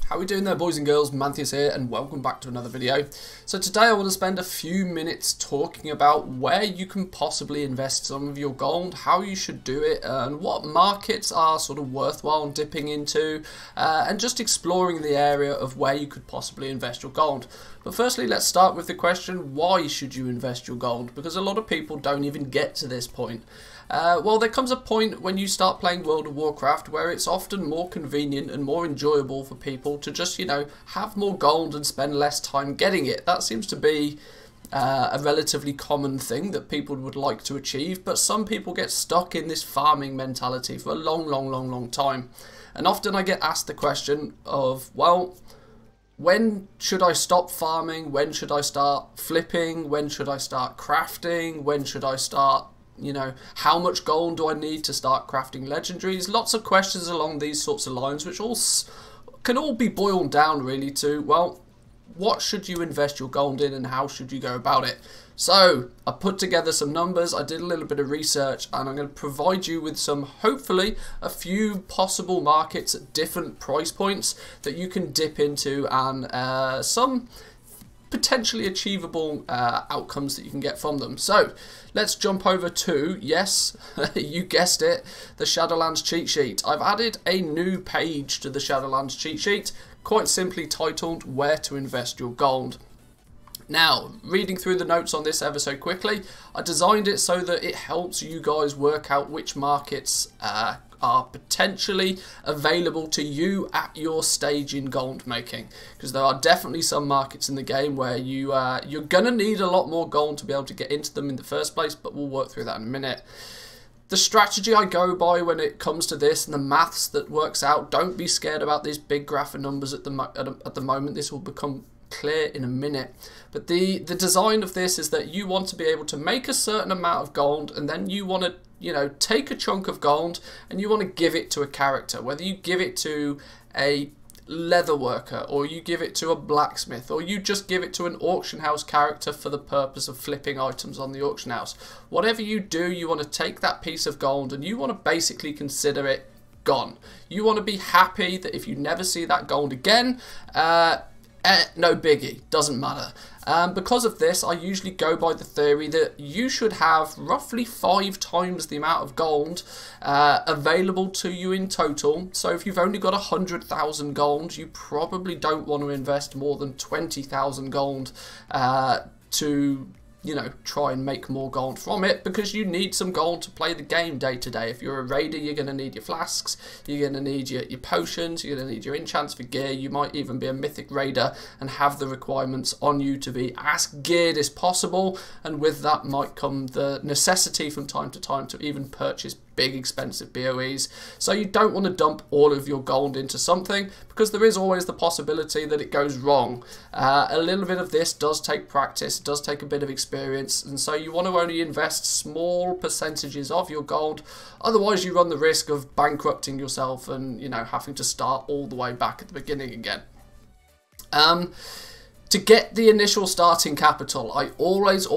How we doing there, boys and girls? Manthias here, and welcome back to another video. So today I want to spend a few minutes talking about where you can possibly invest some of your gold, how you should do it, and what markets are sort of worthwhile dipping into, and just exploring the area of where you could possibly invest your gold. But firstly, let's start with the question, why should you invest your gold? Because a lot of people don't even get to this point. Well, there comes a point when you start playing World of Warcraft where it's often more convenient and more enjoyable for people to just, have more gold and spend less time getting it. That seems to be a relatively common thing that people would like to achieve, but some people get stuck in this farming mentality for a long time. And often I get asked the question of, well, when should I stop farming? When should I start flipping? When should I start crafting? When should I start, how much gold do I need to start crafting legendaries? Lots of questions along these sorts of lines, which can all be boiled down really to, well, what should you invest your gold in and how should you go about it? So I put together some numbers, I did a little bit of research, and I'm going to provide you with hopefully a few possible markets at different price points that you can dip into, and some potentially achievable outcomes that you can get from them. So let's jump over to, yes, you guessed it, the Shadowlands cheat sheet. I've added a new page to the Shadowlands cheat sheet, quite simply titled Where to Invest Your Gold. Now, reading through the notes on this ever so quickly, I designed it so that it helps you guys work out which markets are potentially available to you at your stage in gold making, because there are definitely some markets in the game where you're gonna need a lot more gold to be able to get into them in the first place, but we'll work through that in a minute. The strategy I go by when it comes to this and the maths that works out, don't be scared about these big graph of numbers at the moment. This will become clear in a minute, but the design of this is that you want to be able to make a certain amount of gold, and then you want to take a chunk of gold and you want to give it to a character, whether you give it to a leather worker or you give it to a blacksmith or you just give it to an auction house character for the purpose of flipping items on the auction house. Whatever you do, you want to take that piece of gold and you want to basically consider it gone. You want to be happy that if you never see that gold again, no biggie, doesn't matter. Because of this, I usually go by the theory that you should have roughly 5 times the amount of gold available to you in total. So if you've only got 100,000 gold, you probably don't want to invest more than 20,000 gold to try and make more gold from it, because you need some gold to play the game day to day. If you're a raider, you're going to need your flasks, you're going to need your potions, you're going to need your enchants for gear. You might even be a mythic raider and have the requirements on you to be as geared as possible, and with that might come the necessity from time to time to even purchase big expensive BOEs. So you don't want to dump all of your gold into something, because there is always the possibility that it goes wrong. A little bit of this does take practice, it does take a bit of experience, and so you want to only invest small percentages of your gold, otherwise you run the risk of bankrupting yourself and having to start all the way back at the beginning again. To get the initial starting capital, I always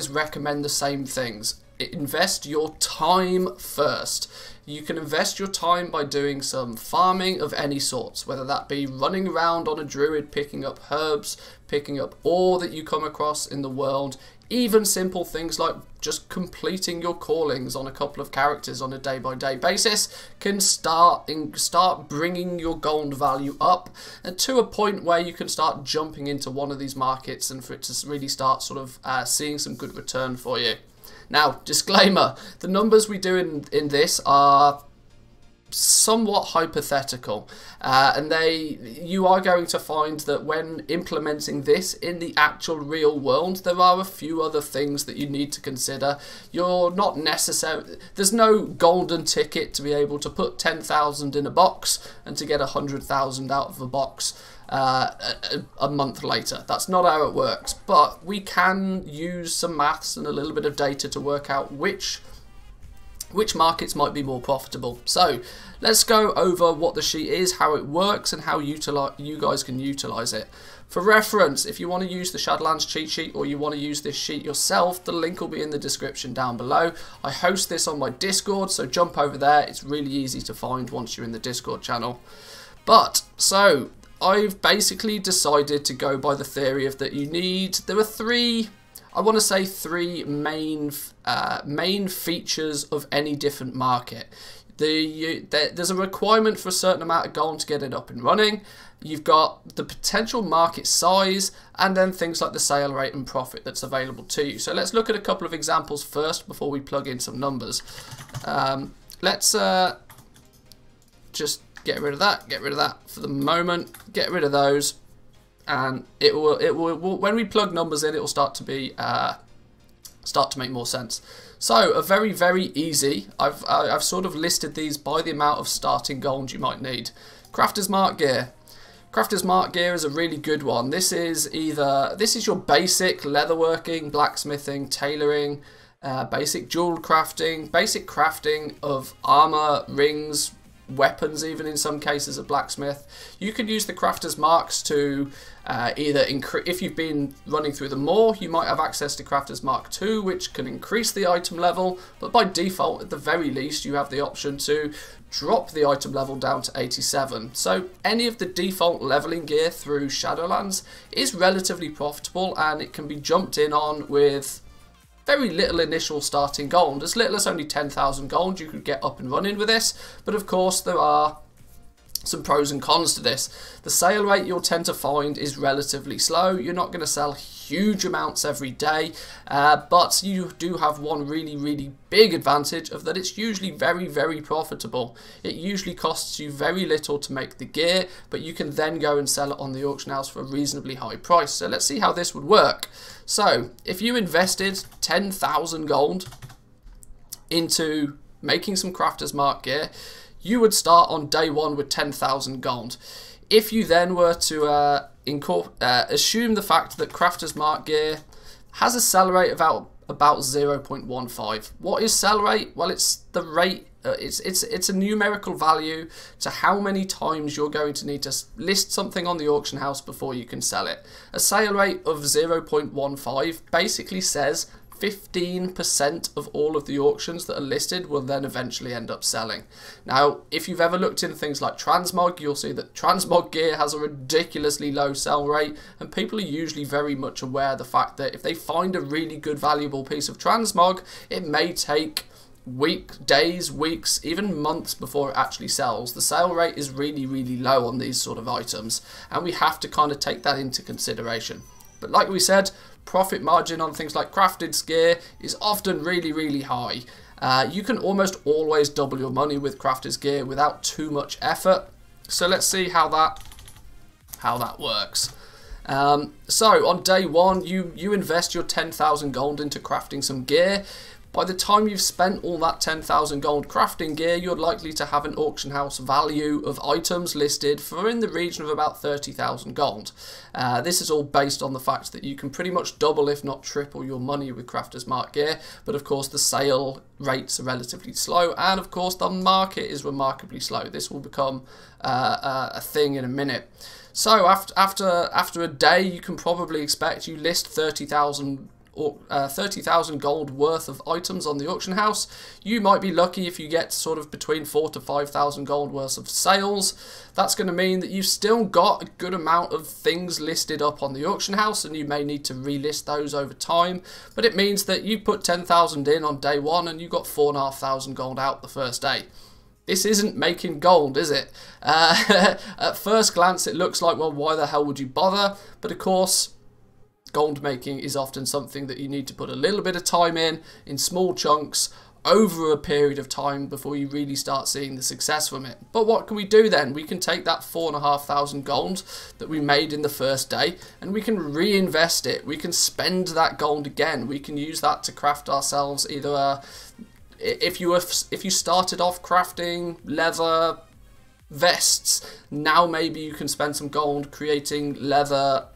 recommend the same things. Invest your time first. You can invest your time by doing some farming of any sorts, whether that be running around on a druid, picking up herbs, picking up ore that you come across in the world, even simple things like just completing your callings on a couple of characters on a day-by-day basis can start bringing your gold value up, and to a point where you can start jumping into one of these markets and for it to really start sort of seeing some good return for you. Now, disclaimer, the numbers we do in this are somewhat hypothetical, and you are going to find that when implementing this in the actual real world, there are a few other things that you need to consider. You're not necessarily, there's no golden ticket to be able to put 10,000 in a box and to get 100,000 out of a box a month later. That's not how it works, but we can use some maths and a little bit of data to work out which markets might be more profitable. So let's go over what the sheet is, how it works, and how you guys can utilize it. For reference, if you want to use the Shadowlands cheat sheet or you want to use this sheet yourself, the link will be in the description down below. I host this on my Discord, so jump over there. It's really easy to find once you're in the Discord channel. But, so, I've basically decided to go by the theory of that there are three, I want to say three main features of any different market. There's a requirement for a certain amount of gold to get it up and running. You've got the potential market size, and then things like the sale rate and profit that's available to you. So let's look at a couple of examples first before we plug in some numbers. Let's just get rid of that for the moment. Get rid of those, and it will when we plug numbers in, it will start to make more sense. So a very, very easy, I've sort of listed these by the amount of starting gold you might need. Crafter's Mark gear. Crafter's Mark gear is a really good one. This is your basic leatherworking, blacksmithing, tailoring, basic jewel crafting, basic crafting of armor, rings, weapons, even in some cases a blacksmith. You can use the Crafter's Marks to either increase, if you've been running through them more, you might have access to Crafter's Mark 2, which can increase the item level, but by default, at the very least, you have the option to drop the item level down to 87. So any of the default leveling gear through Shadowlands is relatively profitable, and it can be jumped in on with very little initial starting gold. As little as only 10,000 gold you could get up and running with this, but of course there are some pros and cons to this. The sale rate you'll tend to find is relatively slow. You're not going to sell huge amounts every day, but you do have one really big advantage of that it's usually very profitable. It usually costs you very little to make the gear, but you can then go and sell it on the auction house for a reasonably high price. So let's see how this would work. So if you invested 10,000 gold into making some Crafter's Mark gear, you would start on day one with 10,000 gold. If you then were to assume the fact that Crafter's Mark gear has a sell rate of about 0.15. What is sell rate? Well, it's the rate. It's a numerical value to how many times you're going to need to list something on the auction house before you can sell it. A sale rate of 0.15 basically says 15% of all of the auctions that are listed will then eventually end up selling. Now, if you've ever looked into things like Transmog, you'll see that Transmog gear has a ridiculously low sell rate, and people are usually very much aware of the fact that if they find a really good valuable piece of Transmog, it may take days, weeks, even months before it actually sells. The sale rate is really low on these sort of items, and we have to kind of take that into consideration. But like we said, profit margin on things like crafted gear is often really high. You can almost always double your money with crafted gear without too much effort. So let's see how that works. So on day one, you invest your 10,000 gold into crafting some gear. By the time you've spent all that 10,000 gold crafting gear, you're likely to have an auction house value of items listed for in the region of about 30,000 gold. This is all based on the fact that you can pretty much double, if not triple, your money with Crafter's Mark gear, but of course the sale rates are relatively slow, and of course the market is remarkably slow. This will become a thing in a minute. So after a day, you can probably expect you list 30,000 gold worth of items on the auction house. You might be lucky if you get sort of between 4,000 to 5,000 gold worth of sales. That's going to mean that you've still got a good amount of things listed up on the auction house, and you may need to relist those over time. But it means that you put 10,000 in on day one and you got 4,500 gold out the first day. This isn't making gold, is it? At first glance, it looks like, well, why the hell would you bother? But of course, gold making is often something that you need to put a little bit of time in small chunks over a period of time before you really start seeing the success from it. But what can we do then? We can take that 4,500 gold that we made in the first day and we can reinvest it. We can spend that gold again. We can use that to craft ourselves either if you started off crafting leather vests, now maybe you can spend some gold creating leather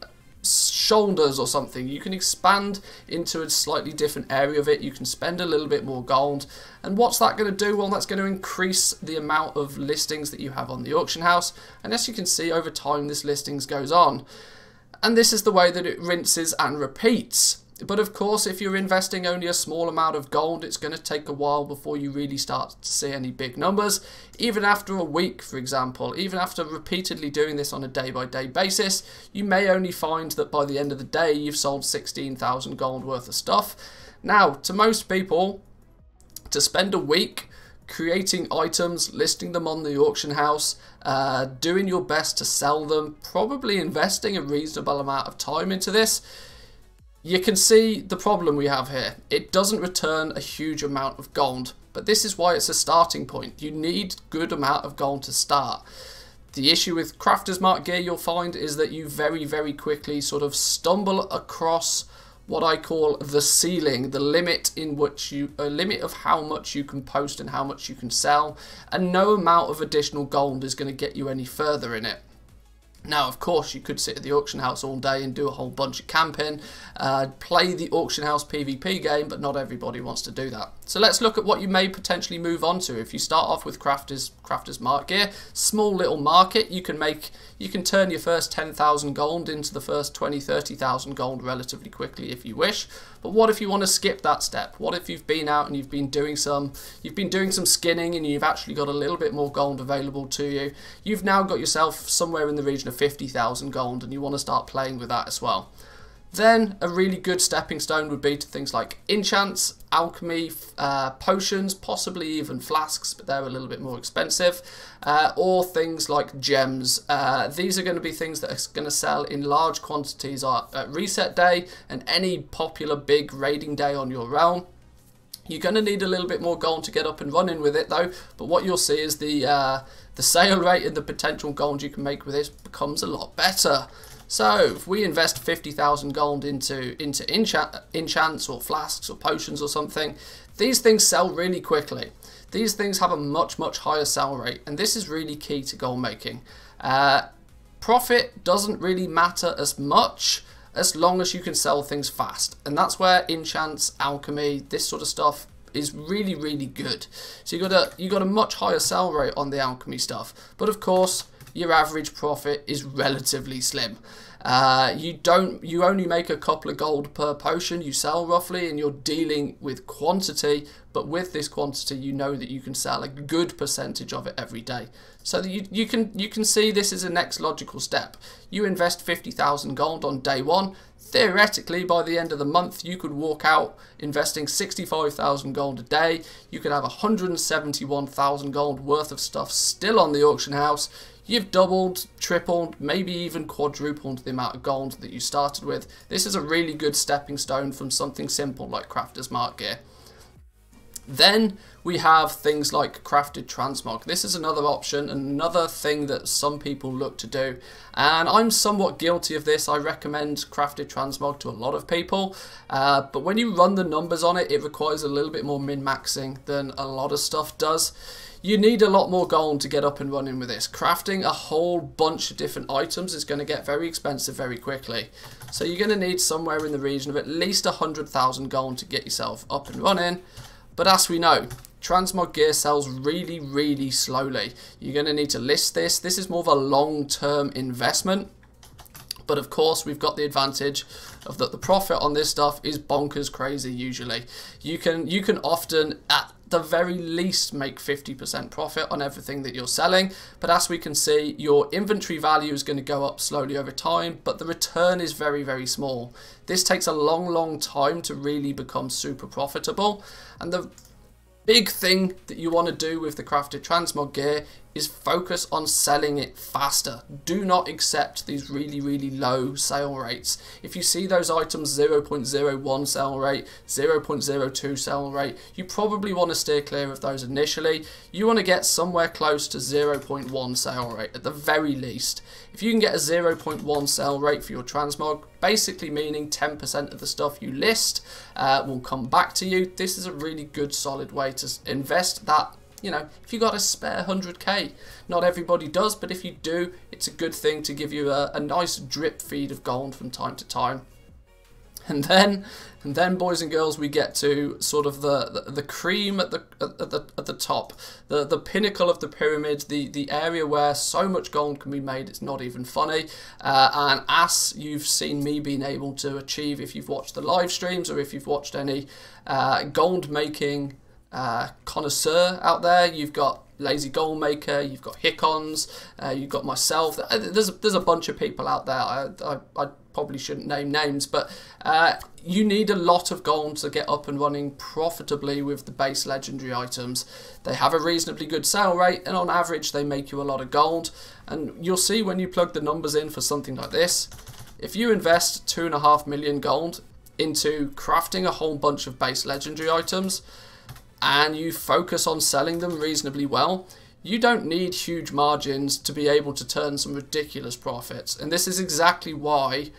shoulders or something. You can expand into a slightly different area of it. You can spend a little bit more gold, and what's that going to do? Well, that's going to increase the amount of listings that you have on the auction house, and as you can see, over time this listings goes on, and this is the way that it rinses and repeats. But of course, if you're investing only a small amount of gold, it's going to take a while before you really start to see any big numbers. Even after a week, for example, even after repeatedly doing this on a day-by-day basis, you may only find that by the end of the day, you've sold 16,000 gold worth of stuff. Now, to most people, to spend a week creating items, listing them on the auction house, doing your best to sell them, probably investing a reasonable amount of time into this, you can see the problem we have here. It doesn't return a huge amount of gold, but this is why it's a starting point. You need a good amount of gold to start. The issue with Crafter's Mark gear you'll find is that you very, very quickly sort of stumble across what I call the ceiling, the limit in which a limit of how much you can post and how much you can sell, and no amount of additional gold is going to get you any further in it. Now, of course, you could sit at the auction house all day and do a whole bunch of camping, play the auction house PvP game, but not everybody wants to do that. So let's look at what you may potentially move on to. If you start off with Crafter's Mark gear, small little market, you can turn your first 10,000 gold into the first 20, 30,000 gold relatively quickly if you wish. But what if you want to skip that step? What if you've been out and you've been doing some skinning and you've actually got a little bit more gold available to you? You've now got yourself somewhere in the region of 50,000 gold and you want to start playing with that as well. Then a really good stepping stone would be to things like enchants, alchemy, potions, possibly even flasks, but they're a little bit more expensive, or things like gems. These are going to be things that are going to sell in large quantities at reset day and any popular big raiding day on your realm. You're going to need a little bit more gold to get up and running with it though, but what you'll see is the sale rate and the potential gold you can make with this becomes a lot better. So if we invest 50,000 gold into enchants or flasks or potions or something, these things sell really quickly. These things have a much higher sell rate, and this is really key to gold making. Profit doesn't really matter as much as long as you can sell things fast, and that's where enchants, alchemy, this sort of stuff is really good. So you got a much higher sell rate on the alchemy stuff, but of course your average profit is relatively slim. You only make a couple of gold per potion you sell roughly, and you're dealing with quantity, but with this quantity you know that you can sell a good percentage of it every day. So that you can see this is the next logical step. You invest 50,000 gold on day one. Theoretically, by the end of the month, you could walk out investing 65,000 gold a day. You could have 171,000 gold worth of stuff still on the auction house. You've doubled, tripled, maybe even quadrupled the amount of gold that you started with. This is a really good stepping stone from something simple like Crafter's Mark gear. Then we have things like crafted transmog. This is another option, another thing that some people look to do, and I'm somewhat guilty of this. I recommend crafted transmog to a lot of people, but when you run the numbers on it, it requires a little bit more min-maxing than a lot of stuff does. You need a lot more gold to get up and running with this. Crafting a whole bunch of different items is going to get very expensive very quickly. So you're going to need somewhere in the region of at least 100,000 gold to get yourself up and running. But as we know, transmog gear sells really slowly. You're going to need to list this. This is more of a long-term investment. But of course, we've got the advantage of that the profit on this stuff is bonkers crazy usually. You can often, at the very least, make 50% profit on everything that you're selling. But as we can see, your inventory value is going to go up slowly over time, but the return is very small. This takes a long time to really become super profitable. And the big thing that you want to do with the crafted transmog gear is focus on selling it faster. Do not accept these really low sale rates. If you see those items 0.01 sell rate, 0.02 sell rate, you probably want to steer clear of those initially. You want to get somewhere close to 0.1 sale rate at the very least. If you can get a 0.1 sell rate for your transmog, basically meaning 10% of the stuff you list will come back to you, this is a really good solid way to invest that. You know, if you got a spare 100k, not everybody does, but if you do, it's a good thing to give you a nice drip feed of gold from time to time. And then, boys and girls, we get to sort of the cream at the top, the pinnacle of the pyramid, the area where so much gold can be made it's not even funny. And as you've seen me being able to achieve, if you've watched the live streams or if you've watched any gold making connoisseur out there, you've got Lazy Gold Maker, you've got Hickons, you've got myself. There's a bunch of people out there. I probably shouldn't name names, but you need a lot of gold to get up and running profitably with the base legendary items. They have a reasonably good sale rate, and on average they make you a lot of gold. And you'll see when you plug the numbers in for something like this, if you invest 2.5 million gold into crafting a whole bunch of base legendary items, and you focus on selling them reasonably well, you don't need huge margins to be able to turn some ridiculous profits. And this is exactly why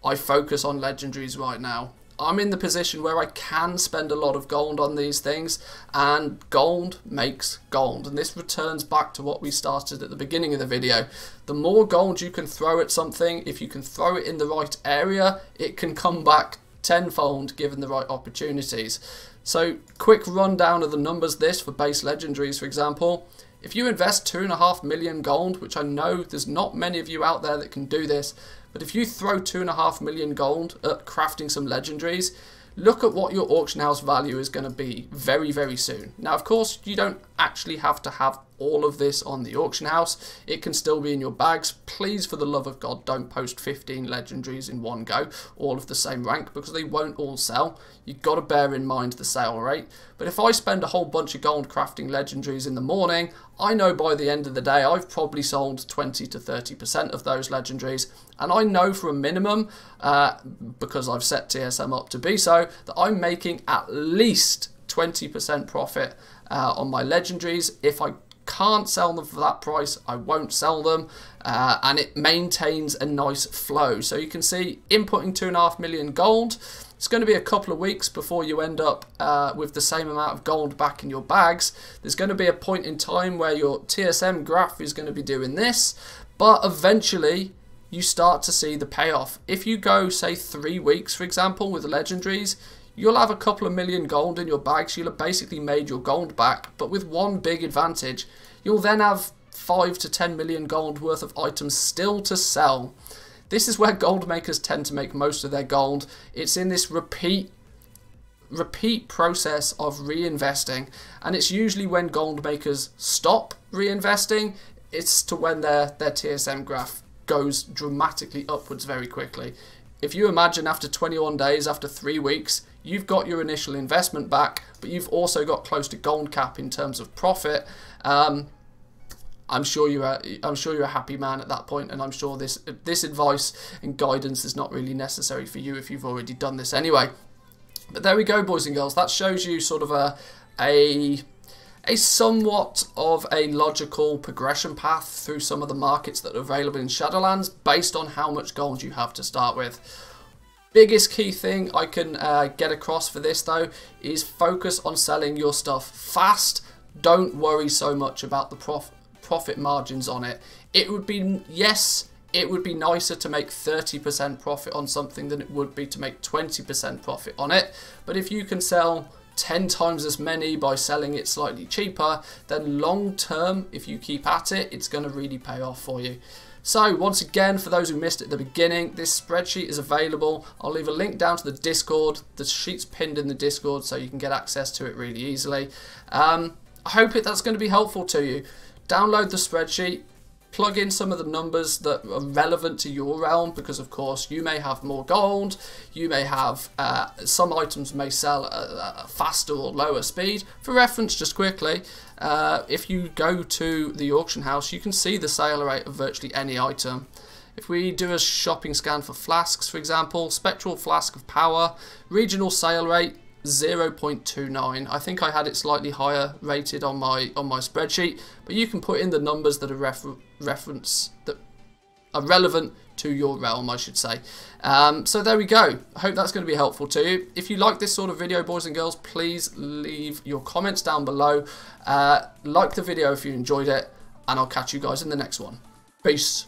I focus on legendaries right now. I'm in the position where I can spend a lot of gold on these things, and gold makes gold. And this returns back to what we started at the beginning of the video. The more gold you can throw at something, if you can throw it in the right area, it can come back tenfold given the right opportunities. So, quick rundown of the numbers this for base legendaries, for example. If you invest 2.5 million gold, which I know there's not many of you out there that can do this, but if you throw 2.5 million gold at crafting some legendaries, look at what your auction house value is going to be very, very soon. Now, of course, you don't actually have to have all of this on the auction house. It can still be in your bags. Please, for the love of God, don't post 15 legendaries in one go, all of the same rank, because they won't all sell. You've got to bear in mind the sale rate. But if I spend a whole bunch of gold crafting legendaries in the morning, I know by the end of the day I've probably sold 20 to 30% of those legendaries. And I know for a minimum, because I've set TSM up to be so, that I'm making at least 20% profit on my legendaries. If I can't sell them for that price, I won't sell them, and it maintains a nice flow. So you can see inputting 2.5 million gold, it's going to be a couple of weeks before you end up with the same amount of gold back in your bags. There's going to be a point in time where your TSM graph is going to be doing this, but eventually you start to see the payoff. If you go, say, 3 weeks, for example, with the legendaries, you'll have a couple of million gold in your bags. You'll have basically made your gold back, but with one big advantage. You'll then have 5 to 10 million gold worth of items still to sell. This is where gold makers tend to make most of their gold. It's in this repeat process of reinvesting, and it's usually when gold makers stop reinvesting, it's to when their TSM graph goes dramatically upwards very quickly. If you imagine after 21 days, after 3 weeks, you've got your initial investment back, but you've also got close to gold cap in terms of profit. I'm sure you're a happy man at that point, and I'm sure this advice and guidance is not really necessary for you if you've already done this anyway. But there we go, boys and girls. That shows you sort of a somewhat of a logical progression path through some of the markets that are available in Shadowlands based on how much gold you have to start with. Biggest key thing I can get across for this though is focus on selling your stuff fast. Don't worry so much about the profit margins on it. It would be, yes, it would be nicer to make 30% profit on something than it would be to make 20% profit on it. But if you can sell 10 times as many by selling it slightly cheaper, then long term, if you keep at it, it's going to really pay off for you. So once again, for those who missed it at the beginning, this spreadsheet is available. I'll leave a link down to the Discord. The sheet's pinned in the Discord so you can get access to it really easily. I hope that's going to be helpful to you. Download the spreadsheet, plug in some of the numbers that are relevant to your realm, because of course you may have more gold, you may have some items may sell at a faster or lower speed. For reference, just quickly, if you go to the auction house, you can see the sale rate of virtually any item. If we do a shopping scan for flasks, for example, spectral flask of power, regional sale rate 0.29. I think I had it slightly higher rated on my spreadsheet, but you can put in the numbers that are relevant to your realm, I should say. So there we go. I hope that's going to be helpful to you. If you like this sort of video, boys and girls, please leave your comments down below. Like the video if you enjoyed it, and I'll catch you guys in the next one. Peace.